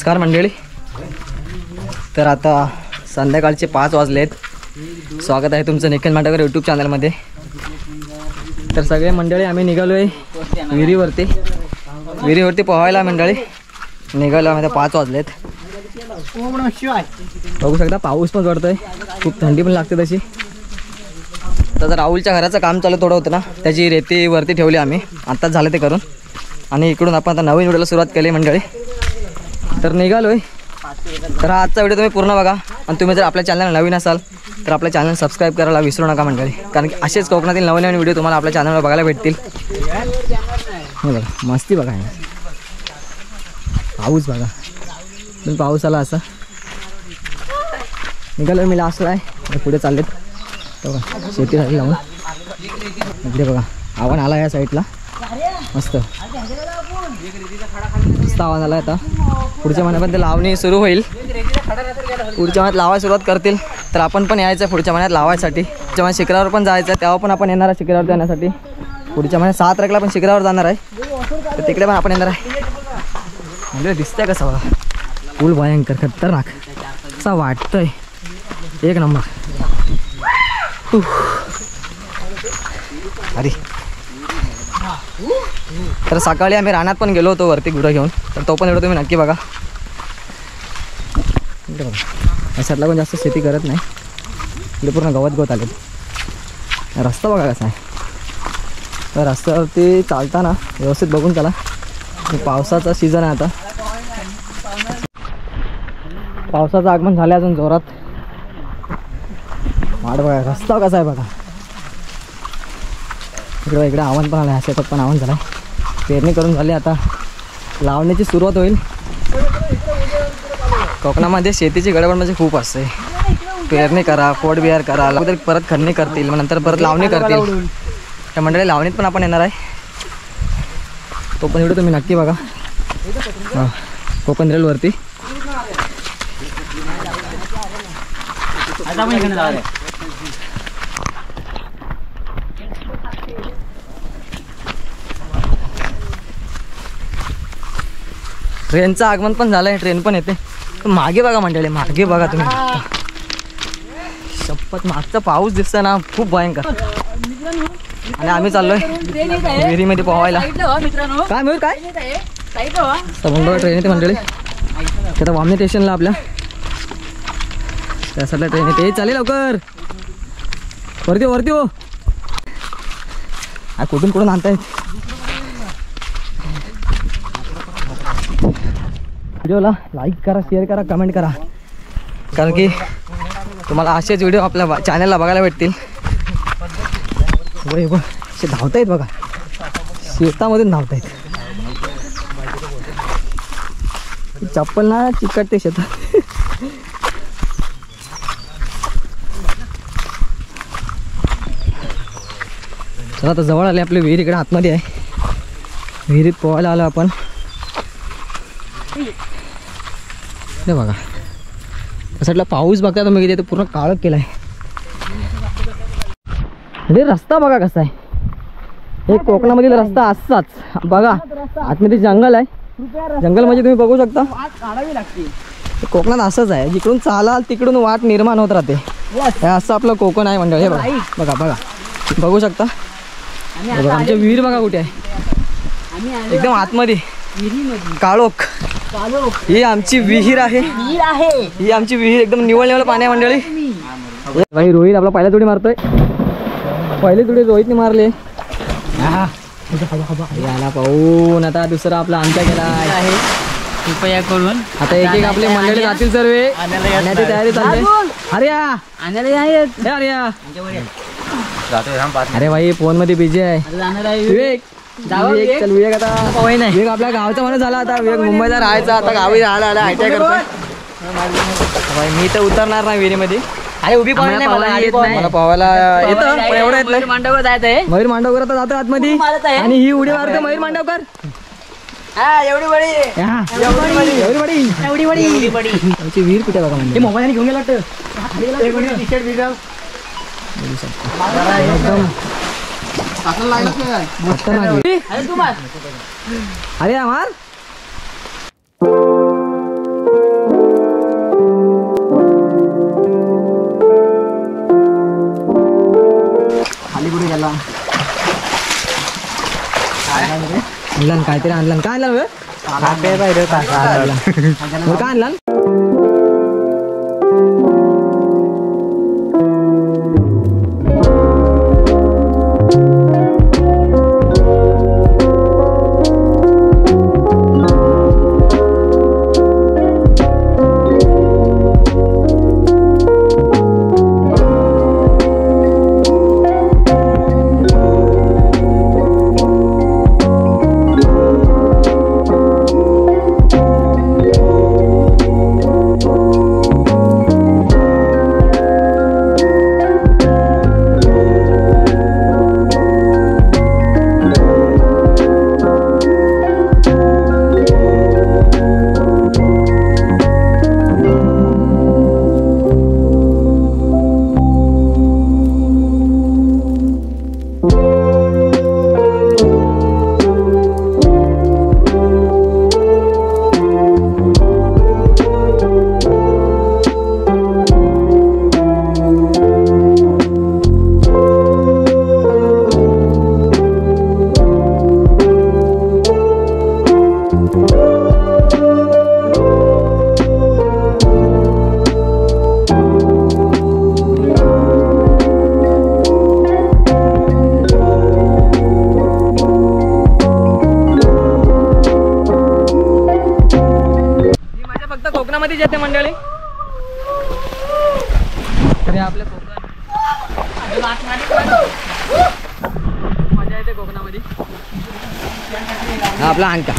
नमस्कार मंडळी. तर आता संध्याकाळचे 5 वाजलेत. स्वागत आहे तुमचं निखिल मांडवकर यूट्यूब चॅनलमध्ये. तर सगळे मंडळी आम्ही निघालो आहे विहिरीवरती पोहायला. मंडळी निघालो आम्ही. 5 वाजलेत. बघू शकता पाऊस पण पडतोय, खूप थंडी पण लागते तशी. तर राहुलच्या घराचं काम चालू थोडं होतं ना, त्याची रेती वरती ठेवली आम्ही. आत्ताच झालं ते करून. आणि इकडून आपण आता नवीन व्हिडिओला सुरुवात केली मंडळी. तर निघालो आहे. तर आजचा व्हिडिओ तुम्ही पूर्ण बघा. आणि तुम्ही जर आपल्या चॅनल नवीन असाल तर आपल्या चॅनल सबस्क्राईब करायला विसरू नका मंडळी. कारण की असेच कोकणातील नवीन नवीन व्हिडिओ तुम्हाला आपल्या चॅनलवर बघायला भेटतील. हे बघा मस्ती बघा, पाऊस बघा. पाऊस आला असा. निघालो मी लास्टला आहे. पुढे चाललेत बघा शेतीसाठी लावून. इकडे बघा आव्हान आला या साईडला. मस्त आव्हान आला. आता पुढच्या महिन्यात ते लावणी सुरू होईल. पुढच्या महिन्यात लावायला सुरुवात करतील. तर आपण पण यायचं आहे पुढच्या महिन्यात लावायसाठी. पुढच्या महिन्यात शिखरावर पण जायचं आहे, तेव्हा पण आपण येणार आहे शिखरावर जाण्यासाठी. पुढच्या महिन्यात 7 तारखेला पण शिखरावर जाणार आहे. तर तिकडे पण आपण येणार आहे. म्हणजे दिसतंय कसं बघा, फुल भयंकर खतरनाक असा वाटतंय. एक नंबर. अरे तर सकाळी आम्ही रानात पण गेलो होतो वरती गुरं घेऊन. तर तो पण व्हिडिओ तुम्ही नक्की बघा. अशातला पण जास्त शेती करत नाही. इकडे पूर्ण गवत आले. रस्ता बघा कसा आहे. तर रस्त्यावरती चालताना व्यवस्थित बघून चला. पावसाचा सीझन आहे आता. पावसाचं आगमन झालं अजून जोरात. वाट बघा रस्ता कसा आहे बघा. इकडे आव्हान पण आलं आहे. शेतात पण आव्हान झालं आहे. पेरणी करून झाली. आता लावण्याची सुरुवात होईल. कोकणामध्ये शेतीची गडबड म्हणजे खूप असते. पेरणी करा, पोट बिहार करा, अगोदर परत खणणी करतील, मग नंतर परत लावणी करतील. त्या मंडळी लावणीत पण आपण येणार आहे. तो पण व्हिडिओ तुम्ही नक्की बघा कोकण रेलवरती. ट्रेनचं आगमन पण झालं आहे. ट्रेन पण येते. मागे बघा मंडळी, मागे बघा तुम्ही. शपथ मागचा पाऊस दिसतोय ना, खूप भयंकर. आणि आम्ही चाललोय विहिरीमध्ये पोहायला. काय मिळून काय समुद्र ट्रेन येते मंडळी. आता वामने स्टेशनला आपल्या त्यासाठी ट्रेन येते. चालेल लवकर वरती हो. कुठून आणतायत. व्हिडिओला लाईक करा, शेअर करा, कमेंट करा. कारण की तुम्हाला असेच व्हिडिओ आपल्या चॅनलला बघायला भेटतील. असे धावतायत बघा, शेतामधून धावतायत. चप्पल ना चिकटते शेतात. चला आता जवळ आले आपली विहीर. इकडे आतमध्ये आहे. विहिरीत पोहायला आलो आपण. हे बघा त्यासाठीला पाऊस बघता तुम्ही किती पूर्ण काळं केलाय. म्हणजे रस्ता बघा कसा आहे. हे कोकणामधील रस्ता असाच बघा. आतमध्ये जंगल आहे. जंगल म्हणजे तुम्ही बघू शकता कोकणात असंच आहे. जिकडून चालाल तिकडून वाट निर्माण होत राहते. हे असं आपलं कोकण आहे मंडळ. हे बघा बघा बघू शकता. आमच्या विहीर बघा कुठे आहे. एकदम आतमध्ये काळोख. ही आमची विहीर आहे. ही आमची विहीर एकदम निवळ पाणी आहे मंडळी. भाई रोहित आपला पहिला जोडी मारतोय. पहिले जोडी रोहितने मारले. याला पाहून आता दुसरा आपला आमचा गेला आहे. कृपया करून आता एक आपले मंडळी जातील सर्वे. आणण्याची तयारी चालते. अरे भाई फोन मध्ये बिझी आहे. विवेक चल. विवेक आता विवेक आपल्या गावचा माणूस झाला. आता विवेक मुंबईला राहायचा. आता गावी राहायला आला. आयटीआय करतोय. भाई मी तर उतरणार नाही विहिरीमध्ये. अरे उभी मला पोहायला येतं पण एवढं येत नाही. मांडवकर जायचंय. मयूर मांडवकर आता जातो आतमध्ये. आणि ही उडी मारतो मयूर मांडवकर. एवढी बडी आमची विहीर कुठे बघा. म्हणजे मोबाईल घेऊन गेला एकदम अरे यार आपला आणलं काहीतरी आणलं काय आणलं काय आणलं कोकणामध्ये येते मंडळी तरी आपल्या कोकण मजा येते कोकणामध्ये. हा आपला अंका